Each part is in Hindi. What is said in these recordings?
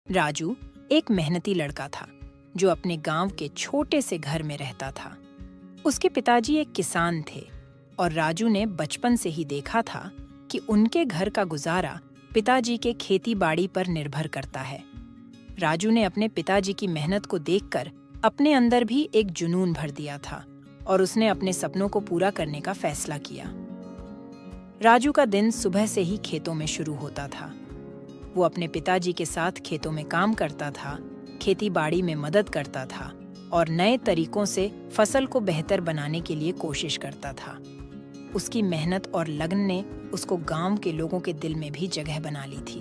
राजू एक मेहनती लड़का था जो अपने गांव के छोटे से घर में रहता था। उसके पिताजी एक किसान थे और राजू ने बचपन से ही देखा था कि उनके घर का गुजारा पिताजी के खेती बाड़ी पर निर्भर करता है। राजू ने अपने पिताजी की मेहनत को देखकर अपने अंदर भी एक जुनून भर दिया था और उसने अपने सपनों को पूरा करने का फैसला किया। राजू का दिन सुबह से ही खेतों में शुरू होता था। वो अपने पिताजी के साथ खेतों में काम करता था, खेती बाड़ी में मदद करता था और नए तरीकों से फसल को बेहतर बनाने के लिए कोशिश करता था। उसकी मेहनत और लगन ने उसको गांव के लोगों के दिल में भी जगह बना ली थी।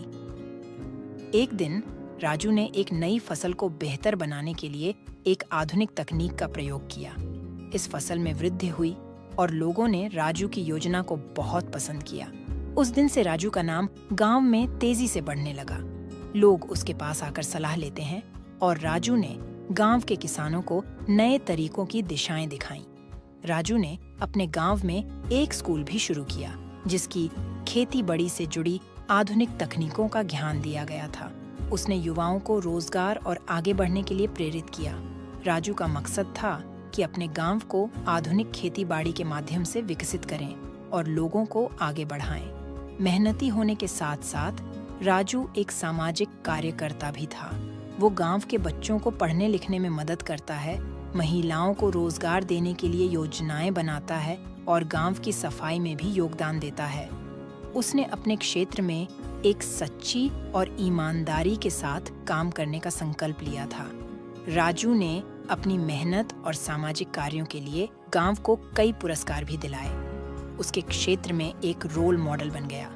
एक दिन राजू ने एक नई फसल को बेहतर बनाने के लिए एक आधुनिक तकनीक का प्रयोग किया। इस फसल में वृद्धि हुई और लोगों ने राजू की योजना को बहुत पसंद किया। उस दिन से राजू का नाम गांव में तेजी से बढ़ने लगा। लोग उसके पास आकर सलाह लेते हैं और राजू ने गांव के किसानों को नए तरीकों की दिशाएं दिखाईं। राजू ने अपने गांव में एक स्कूल भी शुरू किया जिसकी खेती बाड़ी से जुड़ी आधुनिक तकनीकों का ज्ञान दिया गया था। उसने युवाओं को रोजगार और आगे बढ़ने के लिए प्रेरित किया। राजू का मकसद था कि अपने गांव को आधुनिक खेती बाड़ी के माध्यम से विकसित करें और लोगों को आगे बढ़ाएं। मेहनती होने के साथ साथ राजू एक सामाजिक कार्यकर्ता भी था। वो गांव के बच्चों को पढ़ने लिखने में मदद करता है, महिलाओं को रोजगार देने के लिए योजनाएं बनाता है और गांव की सफाई में भी योगदान देता है। उसने अपने क्षेत्र में एक सच्ची और ईमानदारी के साथ काम करने का संकल्प लिया था। राजू ने अपनी मेहनत और सामाजिक कार्यों के लिए गांव को कई पुरस्कार भी दिलाए। उसके क्षेत्र में एक रोल मॉडल बन गया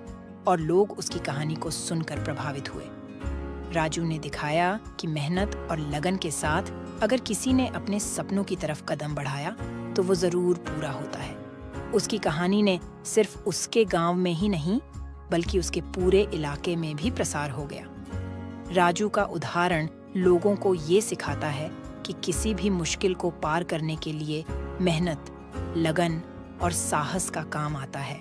और लोग उसकी कहानी को सुनकर प्रभावित हुए। राजू ने दिखाया कि मेहनत और लगन के साथ अगर किसी ने अपने सपनों की तरफ कदम बढ़ाया तो वो जरूर पूरा होता है। उसकी कहानी ने सिर्फ उसके गांव में ही नहीं बल्कि उसके पूरे इलाके में भी प्रसार हो गया। राजू का उदाहरण लोगों को ये सिखाता है कि किसी भी मुश्किल को पार करने के लिए मेहनत, लगन और साहस का काम आता है।